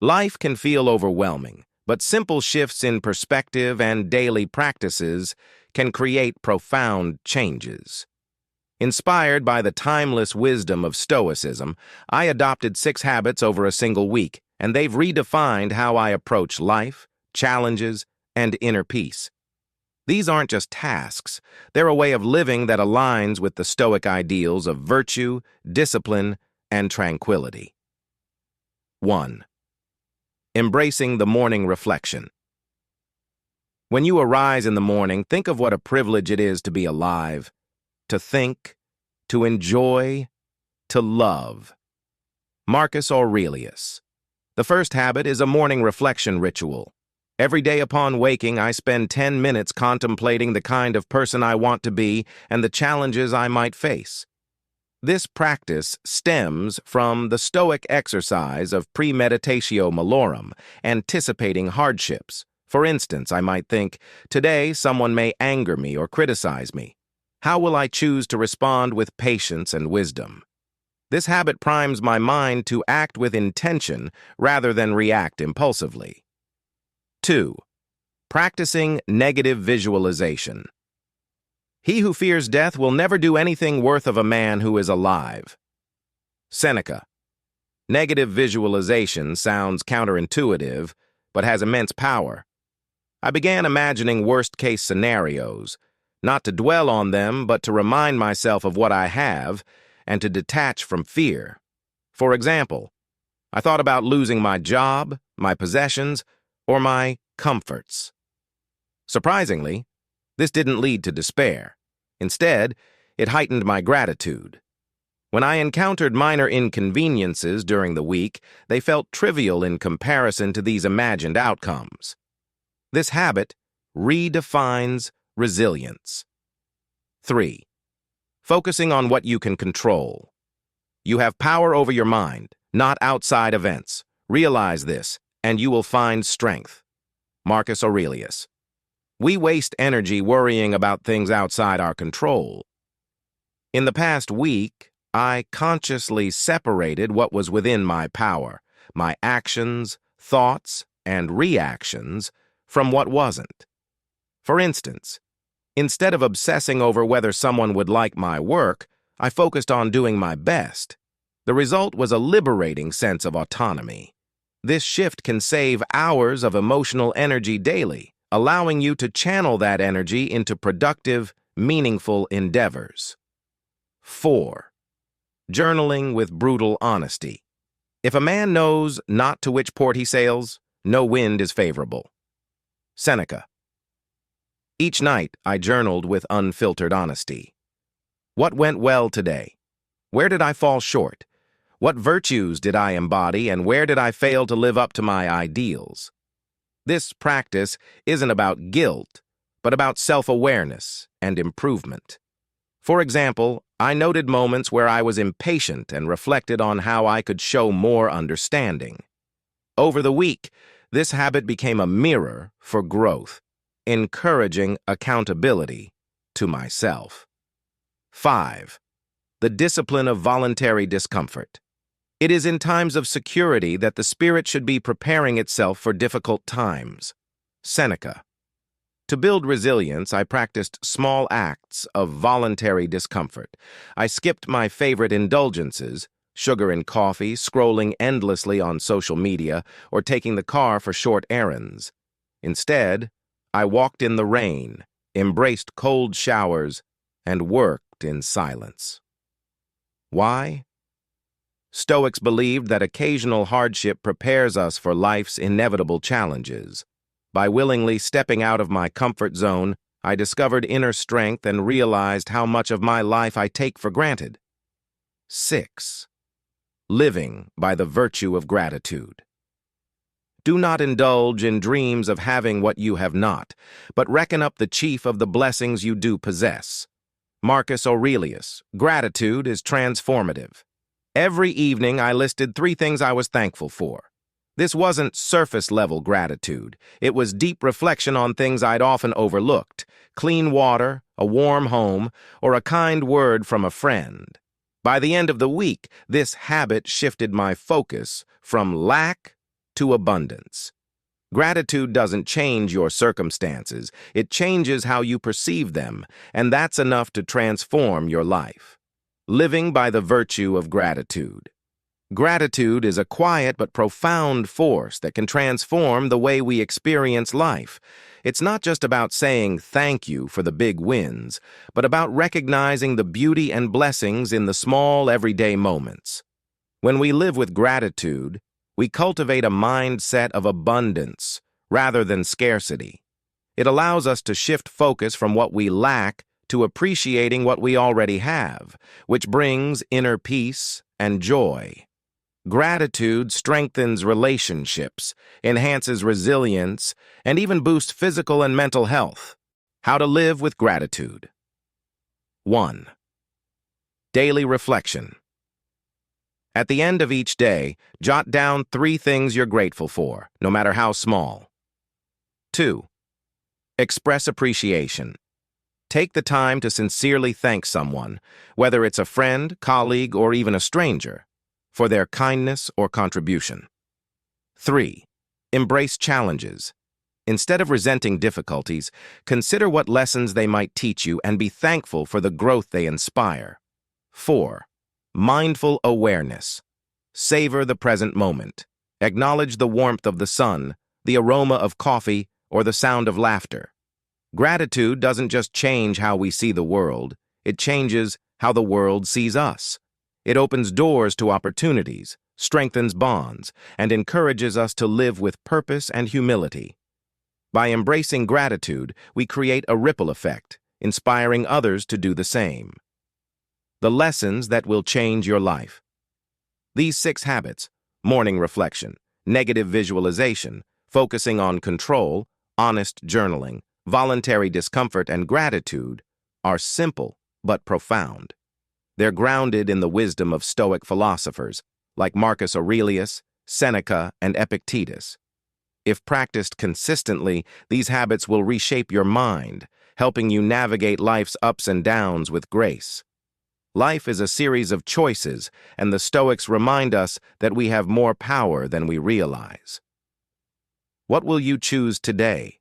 Life can feel overwhelming, but simple shifts in perspective and daily practices can create profound changes. Inspired by the timeless wisdom of Stoicism, I adopted 6 habits over a single week, and they've redefined how I approach life, challenges, and inner peace. These aren't just tasks, they're a way of living that aligns with the Stoic ideals of virtue, discipline, and tranquility. 1. Embracing the morning reflection. When you arise in the morning, think of what a privilege it is to be alive, to think, to enjoy, to love. Marcus Aurelius. The first habit is a morning reflection ritual. Every day upon waking, I spend 10 minutes contemplating the kind of person I want to be and the challenges I might face. This practice stems from the Stoic exercise of premeditatio malorum, anticipating hardships. For instance, I might think, today someone may anger me or criticize me. How will I choose to respond with patience and wisdom? This habit primes my mind to act with intention rather than react impulsively. 2. Practicing negative visualization. He who fears death will never do anything worth of a man who is alive. Seneca. Negative visualization sounds counterintuitive, but has immense power. I began imagining worst-case scenarios, not to dwell on them, but to remind myself of what I have and to detach from fear. For example, I thought about losing my job, my possessions, or my comforts. Surprisingly, this didn't lead to despair. Instead, it heightened my gratitude. When I encountered minor inconveniences during the week, they felt trivial in comparison to these imagined outcomes. This habit redefines resilience. 3. Focusing on what you can control. You have power over your mind, not outside events. Realize this, and you will find strength. Marcus Aurelius. We waste energy worrying about things outside our control. In the past week, I consciously separated what was within my power, my actions, thoughts, and reactions, from what wasn't. For instance, instead of obsessing over whether someone would like my work, I focused on doing my best. The result was a liberating sense of autonomy. This shift can save hours of emotional energy daily, allowing you to channel that energy into productive, meaningful endeavors. 4. Journaling with brutal honesty. If a man knows not to which port he sails, no wind is favorable. Seneca. Each night, I journaled with unfiltered honesty. What went well today? Where did I fall short? What virtues did I embody, and where did I fail to live up to my ideals? This practice isn't about guilt, but about self-awareness and improvement. For example, I noted moments where I was impatient and reflected on how I could show more understanding. Over the week, this habit became a mirror for growth, encouraging accountability to myself. 5. The discipline of voluntary discomfort. It is in times of security that the spirit should be preparing itself for difficult times. Seneca. To build resilience, I practiced small acts of voluntary discomfort. I skipped my favorite indulgences, sugar and coffee, scrolling endlessly on social media, or taking the car for short errands. Instead, I walked in the rain, embraced cold showers, and worked in silence. Why? Stoics believed that occasional hardship prepares us for life's inevitable challenges. By willingly stepping out of my comfort zone, I discovered inner strength and realized how much of my life I take for granted. 6. Living by the virtue of gratitude. Do not indulge in dreams of having what you have not, but reckon up the chief of the blessings you do possess. Marcus Aurelius. Gratitude is transformative. Every evening I listed 3 things I was thankful for. This wasn't surface-level gratitude. It was deep reflection on things I'd often overlooked: clean water, a warm home, or a kind word from a friend. By the end of the week, this habit shifted my focus from lack to abundance. Gratitude doesn't change your circumstances, it changes how you perceive them, and that's enough to transform your life. Living by the virtue of gratitude. Gratitude is a quiet but profound force that can transform the way we experience life. It's not just about saying thank you for the big wins, but about recognizing the beauty and blessings in the small, everyday moments. When we live with gratitude, we cultivate a mindset of abundance rather than scarcity. It allows us to shift focus from what we lack to appreciating what we already have, which brings inner peace and joy. Gratitude strengthens relationships, enhances resilience, and even boosts physical and mental health. How to live with gratitude. 1. Daily reflection. At the end of each day, jot down 3 things you're grateful for, no matter how small. 2. Express appreciation. Take the time to sincerely thank someone, whether it's a friend, colleague, or even a stranger, for their kindness or contribution. 3. Embrace challenges. Instead of resenting difficulties, consider what lessons they might teach you and be thankful for the growth they inspire. 4. Mindful awareness. Savor the present moment. Acknowledge the warmth of the sun, the aroma of coffee, or the sound of laughter. Gratitude doesn't just change how we see the world, it changes how the world sees us. It opens doors to opportunities, strengthens bonds, and encourages us to live with purpose and humility. By embracing gratitude, we create a ripple effect, inspiring others to do the same. The lessons that will change your life. These 6 habits, morning reflection, negative visualization, focusing on control, honest journaling, voluntary discomfort, and gratitude, are simple but profound. They're grounded in the wisdom of Stoic philosophers like Marcus Aurelius, Seneca, and Epictetus. If practiced consistently, these habits will reshape your mind, helping you navigate life's ups and downs with grace. Life is a series of choices, and the Stoics remind us that we have more power than we realize. What will you choose today?